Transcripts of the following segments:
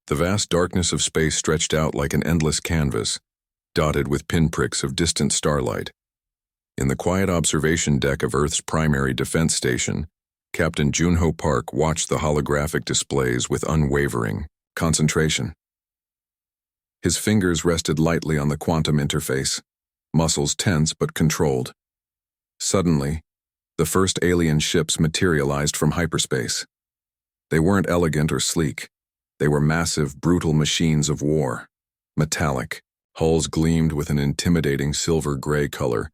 The vast darkness of space stretched out like an endless canvas, dotted with pinpricks of distant starlight. In the quiet observation deck of Earth's primary defense station, Captain Junho Park watched the holographic displays with unwavering concentration. His fingers rested lightly on the quantum interface, muscles tense but controlled. Suddenly, the first alien ships materialized from hyperspace. They weren't elegant or sleek. They were massive, brutal machines of war. Metallic, hulls gleamed with an intimidating silver-gray color,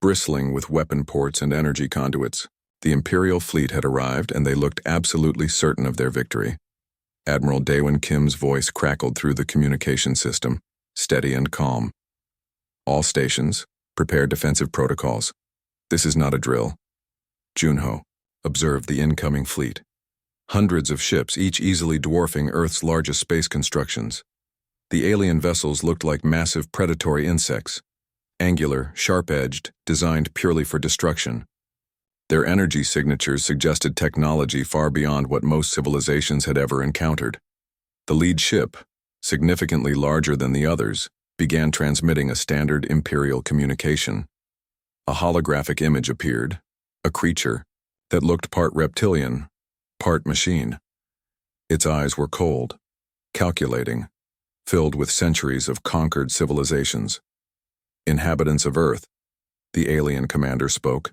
bristling with weapon ports and energy conduits. The Imperial fleet had arrived, and they looked absolutely certain of their victory. Admiral Daewon Kim's voice crackled through the communication system, steady and calm. All stations, prepare defensive protocols. This is not a drill. Junho observed the incoming fleet. Hundreds of ships, each easily dwarfing Earth's largest space constructions. The alien vessels looked like massive predatory insects, angular, sharp-edged, designed purely for destruction. Their energy signatures suggested technology far beyond what most civilizations had ever encountered. The lead ship, significantly larger than the others, began transmitting a standard Imperial communication. A holographic image appeared, a creature that looked part reptilian, part machine. Its eyes were cold, calculating, filled with centuries of conquered civilizations. Inhabitants of Earth, the alien commander spoke,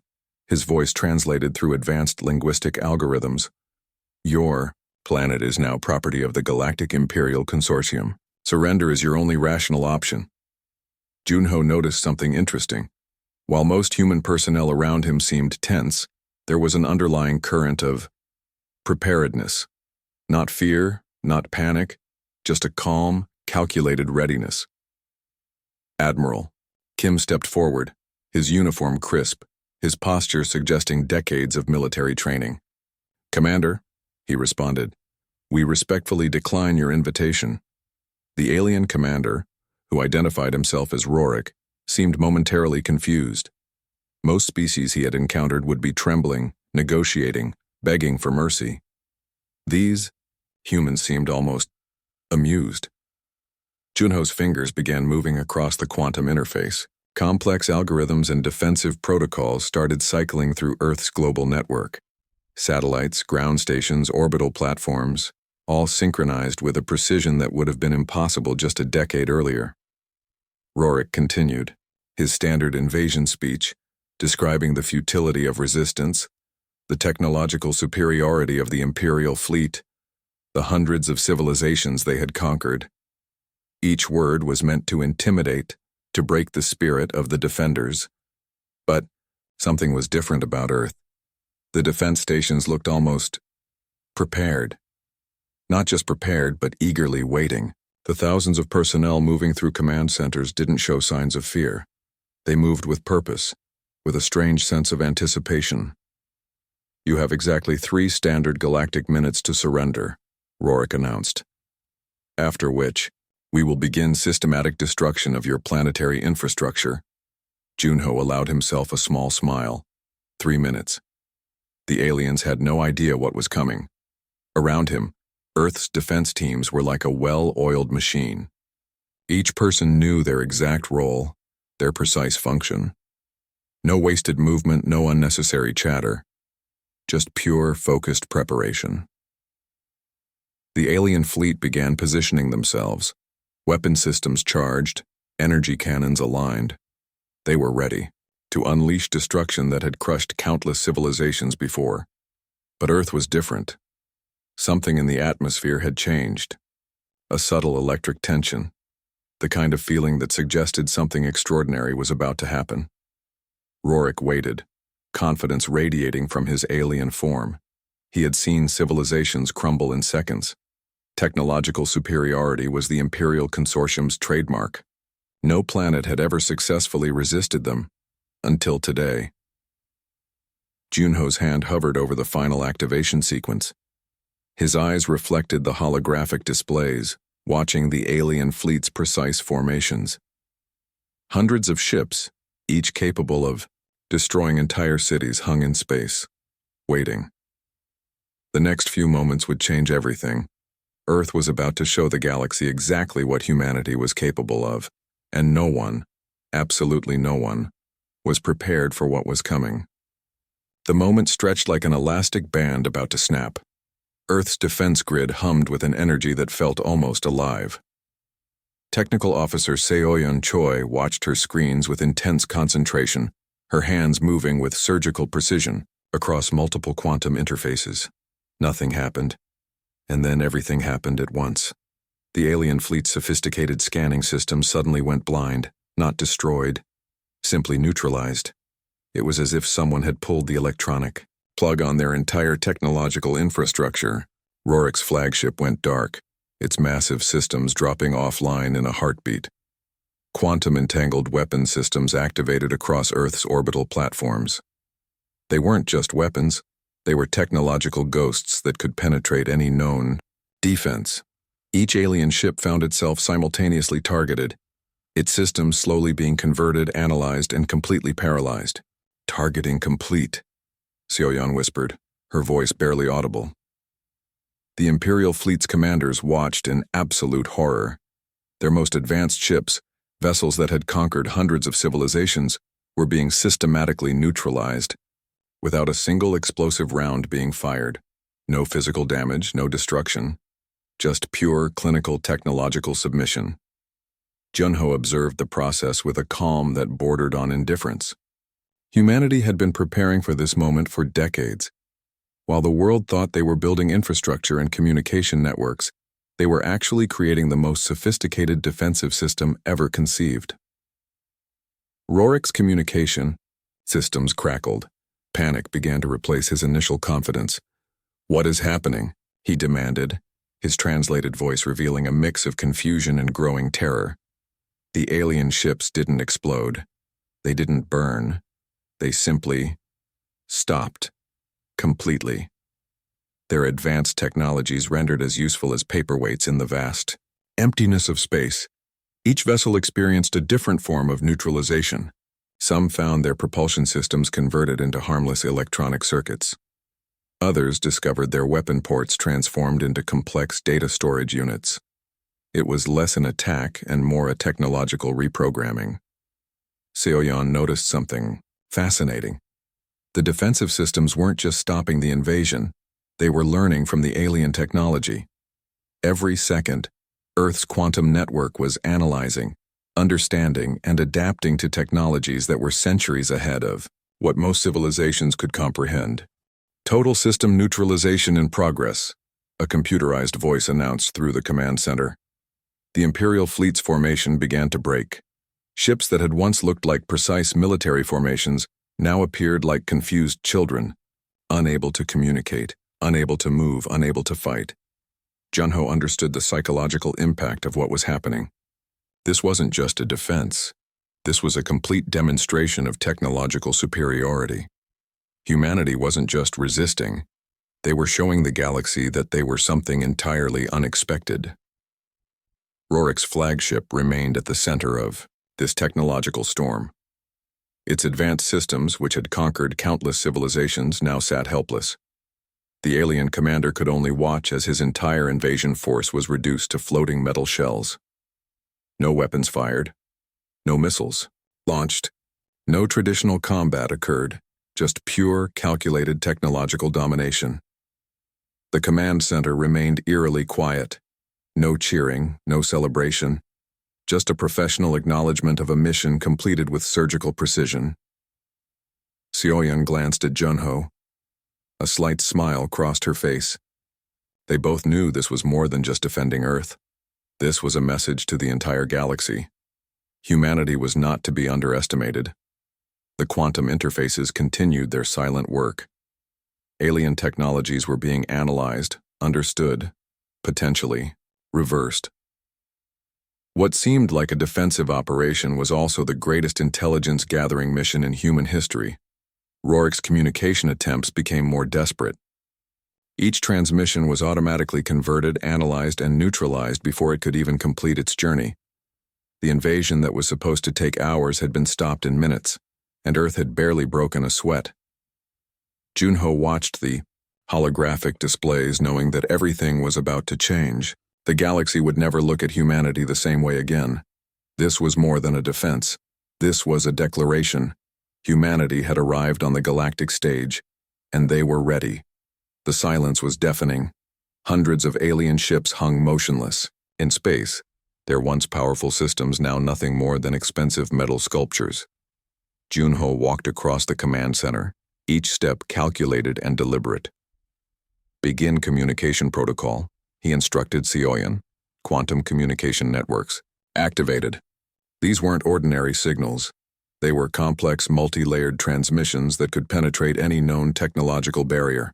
his voice translated through advanced linguistic algorithms. Your planet is now property of the Galactic Imperial Consortium. Surrender is your only rational option. Junho noticed something interesting. While most human personnel around him seemed tense, there was an underlying current of preparedness. Not fear, not panic, just a calm, calculated readiness. Admiral Kim stepped forward, his uniform crisp, his posture suggesting decades of military training. "Commander," he responded, "we respectfully decline your invitation." The alien commander, who identified himself as Rorik, seemed momentarily confused. Most species he had encountered would be trembling, negotiating, begging for mercy. These humans seemed almost amused. Junho's fingers began moving across the quantum interface. Complex algorithms and defensive protocols started cycling through Earth's global network. Satellites, ground stations, orbital platforms, all synchronized with a precision that would have been impossible just a decade earlier. Rorik continued, his standard invasion speech, describing the futility of resistance, the technological superiority of the Imperial fleet, the hundreds of civilizations they had conquered. Each word was meant to intimidate, to break the spirit of the defenders. But something was different about Earth. The defense stations looked almost prepared. Not just prepared, but eagerly waiting. The thousands of personnel moving through command centers didn't show signs of fear. They moved with purpose, with a strange sense of anticipation. "You have exactly 3 standard galactic minutes to surrender," Rorik announced. "After which, we will begin systematic destruction of your planetary infrastructure." Junho allowed himself a small smile. 3 minutes. The aliens had no idea what was coming. Around him, Earth's defense teams were like a well-oiled machine. Each person knew their exact role, their precise function. No wasted movement, no unnecessary chatter. Just pure, focused preparation. The alien fleet began positioning themselves. Weapon systems charged, energy cannons aligned. They were ready to unleash destruction that had crushed countless civilizations before. But Earth was different. Something in the atmosphere had changed. A subtle electric tension, the kind of feeling that suggested something extraordinary was about to happen. Rorik waited, confidence radiating from his alien form. He had seen civilizations crumble in seconds. Technological superiority was the Imperial Consortium's trademark. No planet had ever successfully resisted them, until today. Junho's hand hovered over the final activation sequence. His eyes reflected the holographic displays, watching the alien fleet's precise formations. Hundreds of ships, each capable of destroying entire cities, hung in space, waiting. The next few moments would change everything. Earth was about to show the galaxy exactly what humanity was capable of, and no one, absolutely no one, was prepared for what was coming. The moment stretched like an elastic band about to snap. Earth's defense grid hummed with an energy that felt almost alive. Technical Officer Seoyeon Choi watched her screens with intense concentration, her hands moving with surgical precision across multiple quantum interfaces. Nothing happened. And then everything happened at once. The alien fleet's sophisticated scanning system suddenly went blind, not destroyed, simply neutralized. It was as if someone had pulled the electronic plug on their entire technological infrastructure. Rorik's flagship went dark, its massive systems dropping offline in a heartbeat. Quantum-entangled weapon systems activated across Earth's orbital platforms. They weren't just weapons, they were technological ghosts that could penetrate any known defense. Each alien ship found itself simultaneously targeted, its systems slowly being converted, analyzed, and completely paralyzed. Targeting complete, Seoyeon whispered, her voice barely audible. The Imperial fleet's commanders watched in absolute horror. Their most advanced ships, vessels that had conquered hundreds of civilizations, were being systematically neutralized, without a single explosive round being fired. No physical damage, no destruction, just pure clinical technological submission. Junho observed the process with a calm that bordered on indifference. Humanity had been preparing for this moment for decades. While the world thought they were building infrastructure and communication networks, they were actually creating the most sophisticated defensive system ever conceived. Rorik's communication systems crackled. Panic began to replace his initial confidence. "What is happening?" he demanded, his translated voice revealing a mix of confusion and growing terror. The alien ships didn't explode. They didn't burn. They simply stopped. Completely. Their advanced technologies rendered as useful as paperweights in the vast emptiness of space. Each vessel experienced a different form of neutralization. Some found their propulsion systems converted into harmless electronic circuits. Others discovered their weapon ports transformed into complex data storage units. It was less an attack and more a technological reprogramming. Seoyeon noticed something fascinating. The defensive systems weren't just stopping the invasion, they were learning from the alien technology. Every second, Earth's quantum network was analyzing, understanding, and adapting to technologies that were centuries ahead of what most civilizations could comprehend. "Total system neutralization in progress," a computerized voice announced through the command center. The Imperial fleet's formation began to break. Ships that had once looked like precise military formations now appeared like confused children, unable to communicate, unable to move, unable to fight. Junho understood the psychological impact of what was happening. This wasn't just a defense. This was a complete demonstration of technological superiority. Humanity wasn't just resisting. They were showing the galaxy that they were something entirely unexpected. Rorik's flagship remained at the center of this technological storm. Its advanced systems, which had conquered countless civilizations, now sat helpless. The alien commander could only watch as his entire invasion force was reduced to floating metal shells. No weapons fired, no missiles launched, no traditional combat occurred, just pure, calculated technological domination. The command center remained eerily quiet. No cheering, no celebration, just a professional acknowledgement of a mission completed with surgical precision. Seoyeon glanced at Junho. A slight smile crossed her face. They both knew this was more than just defending Earth. This was a message to the entire galaxy. Humanity was not to be underestimated. The quantum interfaces continued their silent work. Alien technologies were being analyzed, understood, potentially reversed. What seemed like a defensive operation was also the greatest intelligence-gathering mission in human history. Rorik's communication attempts became more desperate. Each transmission was automatically converted, analyzed, and neutralized before it could even complete its journey. The invasion that was supposed to take hours had been stopped in minutes, and Earth had barely broken a sweat. Junho watched the holographic displays, knowing that everything was about to change. The galaxy would never look at humanity the same way again. This was more than a defense. This was a declaration. Humanity had arrived on the galactic stage, and they were ready. The silence was deafening. Hundreds of alien ships hung motionless. In space, their once powerful systems now nothing more than expensive metal sculptures. Junho walked across the command center, each step calculated and deliberate. Begin communication protocol, he instructed Sioyan. Quantum communication networks. Activated. These weren't ordinary signals. They were complex, multi-layered transmissions that could penetrate any known technological barrier.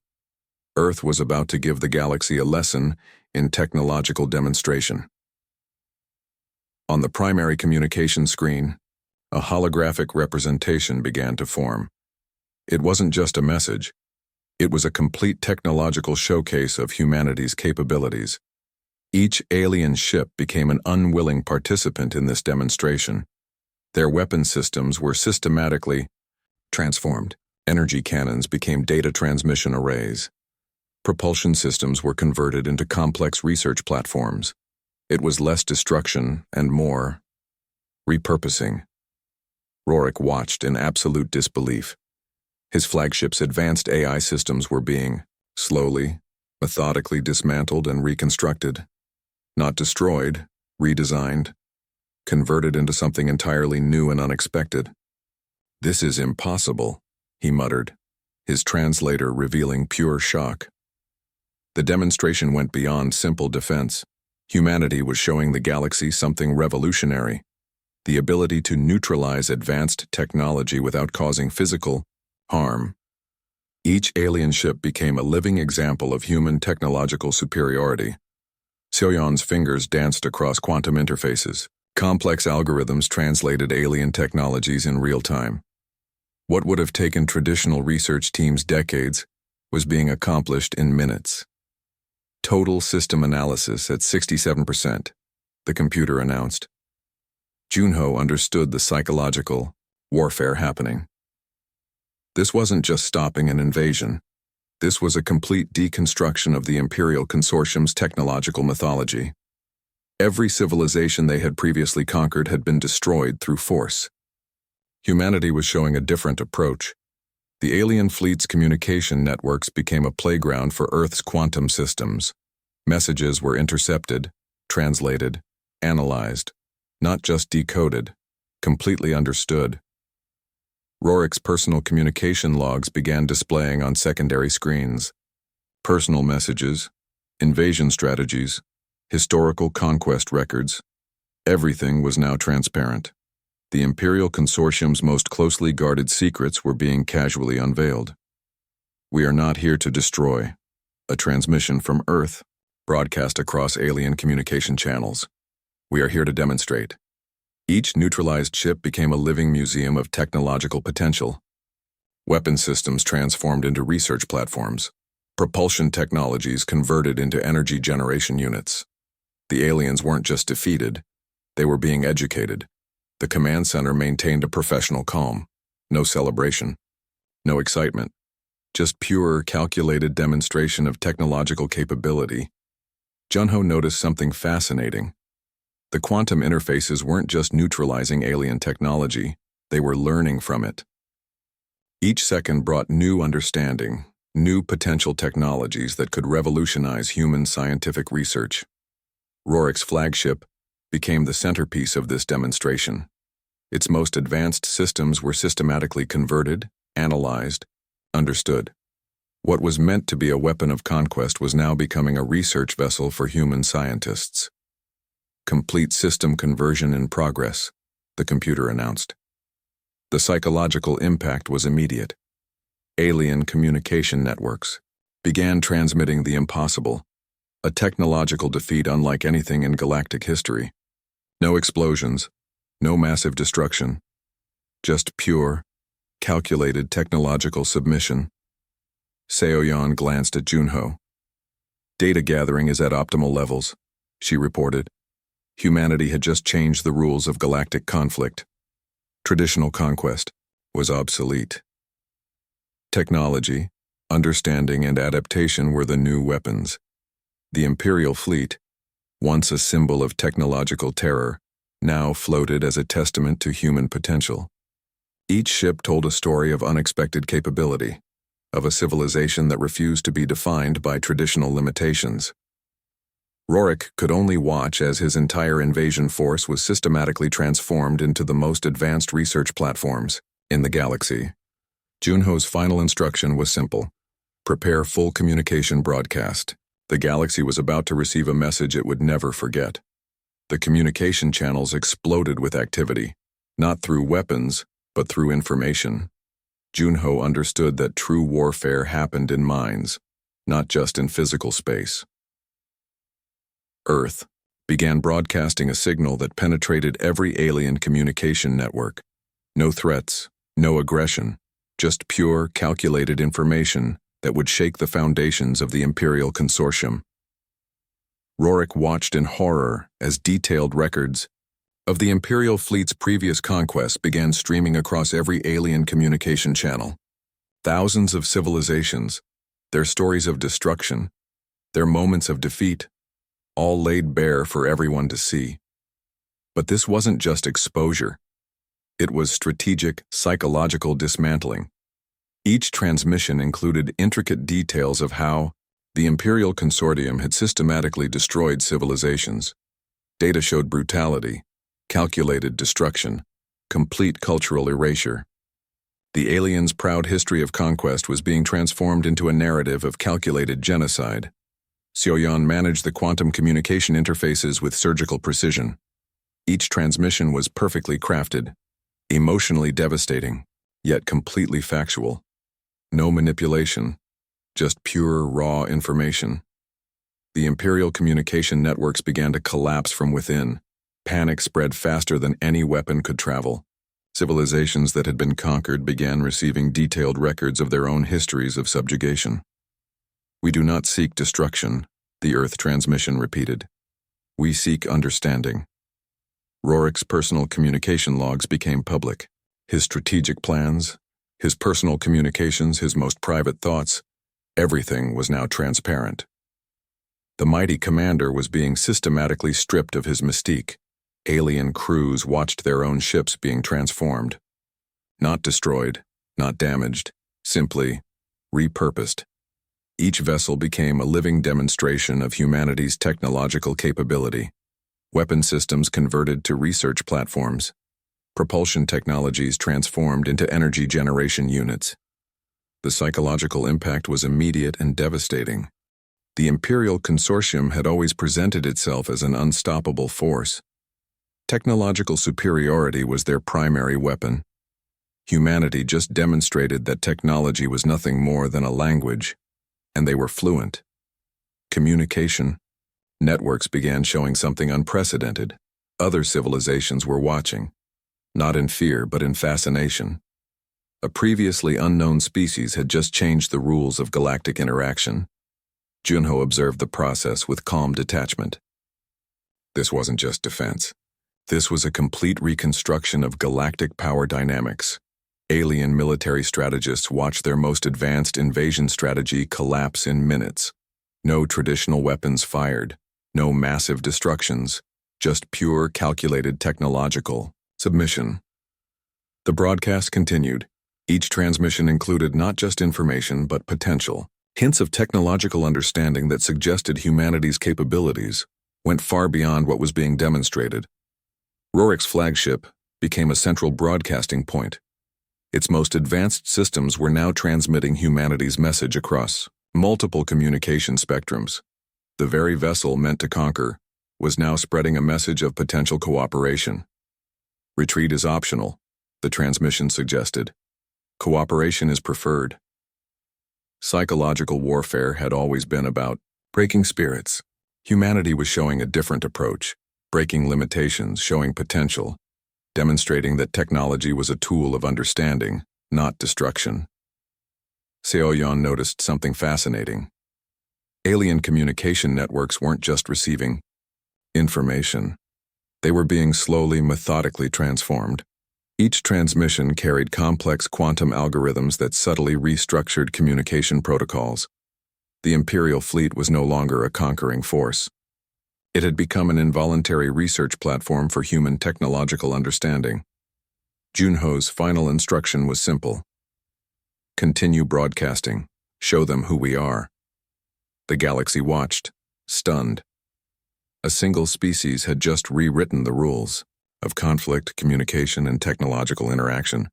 Earth was about to give the galaxy a lesson in technological demonstration. On the primary communication screen, a holographic representation began to form. It wasn't just a message. It was a complete technological showcase of humanity's capabilities. Each alien ship became an unwilling participant in this demonstration. Their weapon systems were systematically transformed. Energy cannons became data transmission arrays. Propulsion systems were converted into complex research platforms. It was less destruction and more repurposing. Rorik watched in absolute disbelief. His flagship's advanced AI systems were being, slowly, methodically dismantled and reconstructed. Not destroyed, redesigned, converted into something entirely new and unexpected. "This is impossible," he muttered, his translator revealing pure shock. The demonstration went beyond simple defense. Humanity was showing the galaxy something revolutionary: the ability to neutralize advanced technology without causing physical harm. Each alien ship became a living example of human technological superiority. Sioyan's fingers danced across quantum interfaces. Complex algorithms translated alien technologies in real time. What would have taken traditional research teams decades was being accomplished in minutes. Total system analysis at 67%, the computer announced. Junho understood the psychological warfare happening. This wasn't just stopping an invasion. This was a complete deconstruction of the Imperial Consortium's technological mythology. Every civilization they had previously conquered had been destroyed through force. Humanity was showing a different approach. The alien fleet's communication networks became a playground for Earth's quantum systems. Messages were intercepted, translated, analyzed, not just decoded, completely understood. Rorik's personal communication logs began displaying on secondary screens. Personal messages, invasion strategies, historical conquest records. Everything was now transparent. The Imperial Consortium's most closely guarded secrets were being casually unveiled. "We are not here to destroy," a transmission from Earth broadcast across alien communication channels. "We are here to demonstrate." Each neutralized ship became a living museum of technological potential. Weapon systems transformed into research platforms. Propulsion technologies converted into energy generation units. The aliens weren't just defeated, they were being educated. The command center maintained a professional calm. No celebration. No excitement. Just pure, calculated demonstration of technological capability. Junho noticed something fascinating. The quantum interfaces weren't just neutralizing alien technology, they were learning from it. Each second brought new understanding, new potential technologies that could revolutionize human scientific research. Rorik's flagship became the centerpiece of this demonstration. Its most advanced systems were systematically converted, analyzed, understood. What was meant to be a weapon of conquest was now becoming a research vessel for human scientists. "Complete system conversion in progress," the computer announced. The psychological impact was immediate. Alien communication networks began transmitting the impossible, a technological defeat unlike anything in galactic history. No explosions, no massive destruction, just pure, calculated technological submission. Seoyan glanced at Junho. "Data gathering is at optimal levels," she reported. Humanity had just changed the rules of galactic conflict. Traditional conquest was obsolete. Technology, understanding, and adaptation were the new weapons. The Imperial fleet, once a symbol of technological terror, now floated as a testament to human potential. Each ship told a story of unexpected capability, of a civilization that refused to be defined by traditional limitations. Rorik could only watch as his entire invasion force was systematically transformed into the most advanced research platforms in the galaxy. Junho's final instruction was simple: prepare full communication broadcast. The galaxy was about to receive a message it would never forget. The communication channels exploded with activity, not through weapons, but through information. Junho understood that true warfare happened in minds, not just in physical space. Earth began broadcasting a signal that penetrated every alien communication network. No threats, no aggression, just pure, calculated information that would shake the foundations of the Imperial Consortium. Rorik watched in horror as detailed records of the Imperial fleet's previous conquests began streaming across every alien communication channel. Thousands of civilizations, their stories of destruction, their moments of defeat, all laid bare for everyone to see. But this wasn't just exposure. It was strategic, psychological dismantling. Each transmission included intricate details of how the Imperial Consortium had systematically destroyed civilizations. Data showed brutality, calculated destruction, complete cultural erasure. The aliens' proud history of conquest was being transformed into a narrative of calculated genocide. Xiaoyan managed the quantum communication interfaces with surgical precision. Each transmission was perfectly crafted, emotionally devastating, yet completely factual. No manipulation, just pure, raw information. The Imperial communication networks began to collapse from within. Panic spread faster than any weapon could travel. Civilizations that had been conquered began receiving detailed records of their own histories of subjugation. "We do not seek destruction," the Earth transmission repeated. "We seek understanding." Rorik's personal communication logs became public. His strategic plans, his personal communications, his most private thoughts, everything was now transparent. The mighty commander was being systematically stripped of his mystique. Alien crews watched their own ships being transformed. Not destroyed, not damaged, simply repurposed. Each vessel became a living demonstration of humanity's technological capability. Weapon systems converted to research platforms. Propulsion technologies transformed into energy generation units. The psychological impact was immediate and devastating. The Imperial Consortium had always presented itself as an unstoppable force. Technological superiority was their primary weapon. Humanity just demonstrated that technology was nothing more than a language, and they were fluent. Communication. Networks began showing something unprecedented. Other civilizations were watching, not in fear but in fascination. A previously unknown species had just changed the rules of galactic interaction. Junho observed the process with calm detachment. This wasn't just defense. This was a complete reconstruction of galactic power dynamics. Alien military strategists watched their most advanced invasion strategy collapse in minutes. No traditional weapons fired, no massive destructions, just pure, calculated technological submission. The broadcast continued. Each transmission included not just information but potential. Hints of technological understanding that suggested humanity's capabilities went far beyond what was being demonstrated. Rorik's flagship became a central broadcasting point. Its most advanced systems were now transmitting humanity's message across multiple communication spectrums. The very vessel meant to conquer was now spreading a message of potential cooperation. Retreat is optional, the transmission suggested. Cooperation is preferred. Psychological warfare had always been about breaking spirits. Humanity was showing a different approach, breaking limitations, showing potential, demonstrating that technology was a tool of understanding, not destruction. Xiaoyan noticed something fascinating. Alien communication networks weren't just receiving information. They were being slowly, methodically transformed. Each transmission carried complex quantum algorithms that subtly restructured communication protocols. The Imperial fleet was no longer a conquering force. It had become an involuntary research platform for human technological understanding. Junho's final instruction was simple. Continue broadcasting. Show them who we are. The galaxy watched, stunned. A single species had just rewritten the rules of conflict, communication, and technological interaction.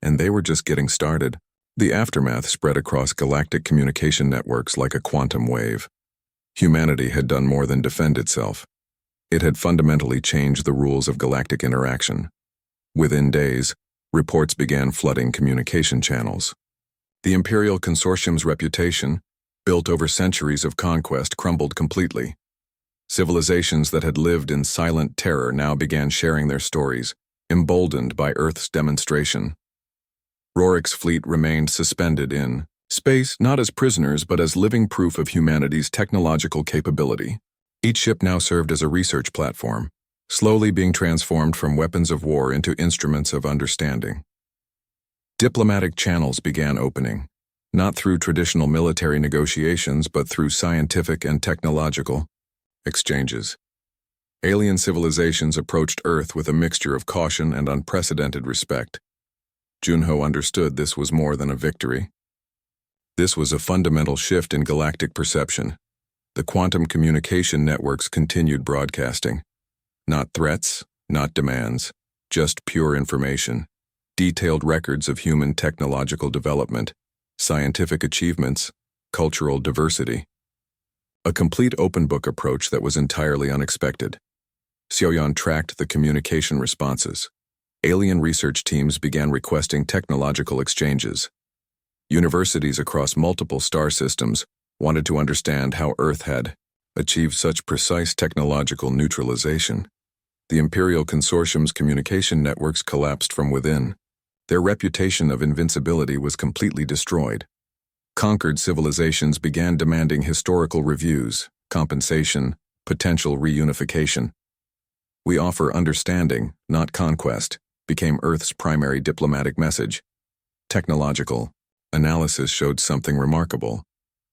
And they were just getting started. The aftermath spread across galactic communication networks like a quantum wave. Humanity had done more than defend itself. It had fundamentally changed the rules of galactic interaction. Within days, reports began flooding communication channels. The Imperial Consortium's reputation, built over centuries of conquest, crumbled completely. Civilizations that had lived in silent terror now began sharing their stories, emboldened by Earth's demonstration. Rorik's fleet remained suspended in space, not as prisoners but as living proof of humanity's technological capability. Each ship now served as a research platform, slowly being transformed from weapons of war into instruments of understanding. Diplomatic channels began opening, not through traditional military negotiations but through scientific and technological exchanges. Alien civilizations approached Earth with a mixture of caution and unprecedented respect. Junho understood this was more than a victory. This was a fundamental shift in galactic perception. The quantum communication networks continued broadcasting. Not threats, not demands, just pure information. Detailed records of human technological development, scientific achievements, cultural diversity. A complete open-book approach that was entirely unexpected. Xiaoyan tracked the communication responses. Alien research teams began requesting technological exchanges. Universities across multiple star systems wanted to understand how Earth had achieved such precise technological neutralization. The Imperial Consortium's communication networks collapsed from within. Their reputation of invincibility was completely destroyed. Conquered civilizations began demanding historical reviews, compensation, potential reunification. "We offer understanding, not conquest," became Earth's primary diplomatic message. Technological analysis showed something remarkable.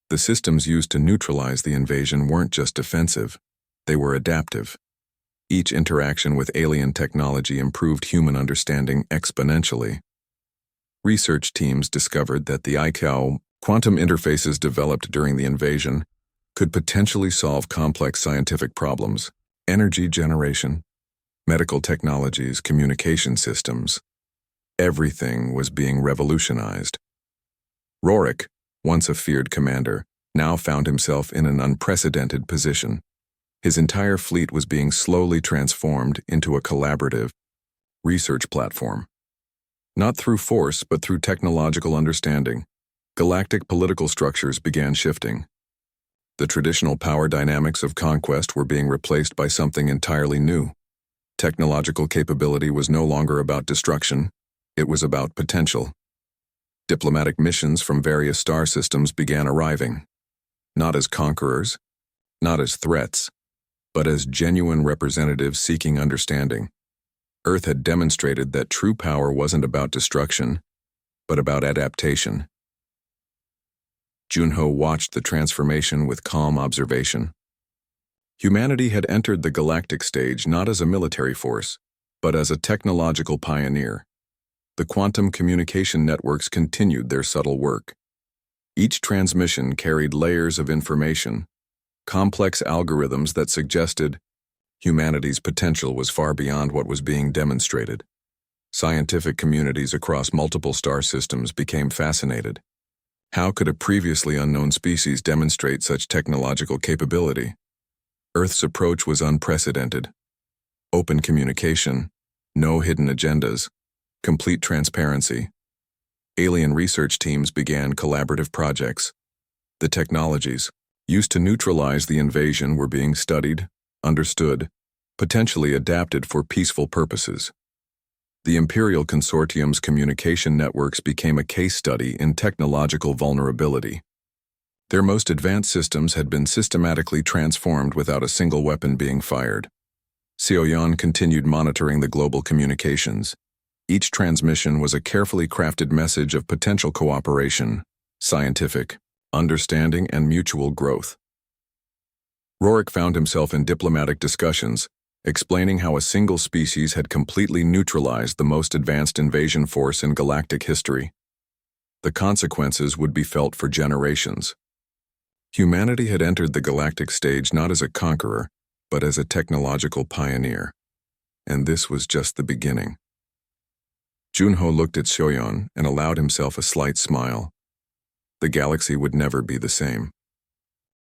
The systems used to neutralize the invasion weren't just defensive, they were adaptive. Each interaction with alien technology improved human understanding exponentially. Research teams discovered that the ICAO quantum interfaces developed during the invasion could potentially solve complex scientific problems, energy generation, medical technologies, communication systems. Everything was being revolutionized. Rorik, once a feared commander, now found himself in an unprecedented position. His entire fleet was being slowly transformed into a collaborative research platform. Not through force, but through technological understanding, galactic political structures began shifting. The traditional power dynamics of conquest were being replaced by something entirely new. Technological capability was no longer about destruction, it was about potential. Diplomatic missions from various star systems began arriving, not as conquerors, not as threats, but as genuine representatives seeking understanding. Earth had demonstrated that true power wasn't about destruction, but about adaptation. Junho watched the transformation with calm observation. Humanity had entered the galactic stage not as a military force, but as a technological pioneer. The quantum communication networks continued their subtle work. Each transmission carried layers of information, complex algorithms that suggested humanity's potential was far beyond what was being demonstrated. Scientific communities across multiple star systems became fascinated. How could a previously unknown species demonstrate such technological capability? Earth's approach was unprecedented. Open communication, no hidden agendas, complete transparency. Alien research teams began collaborative projects. The technologies used to neutralize the invasion were being studied, understood, potentially adapted for peaceful purposes. The Imperial Consortium's communication networks became a case study in technological vulnerability. Their most advanced systems had been systematically transformed without a single weapon being fired. Xiaoyan continued monitoring the global communications. Each transmission was a carefully crafted message of potential cooperation, scientific understanding, and mutual growth. Rorik found himself in diplomatic discussions, explaining how a single species had completely neutralized the most advanced invasion force in galactic history. The consequences would be felt for generations. Humanity had entered the galactic stage not as a conqueror, but as a technological pioneer. And this was just the beginning. Junho looked at Shoyon and allowed himself a slight smile. The galaxy would never be the same.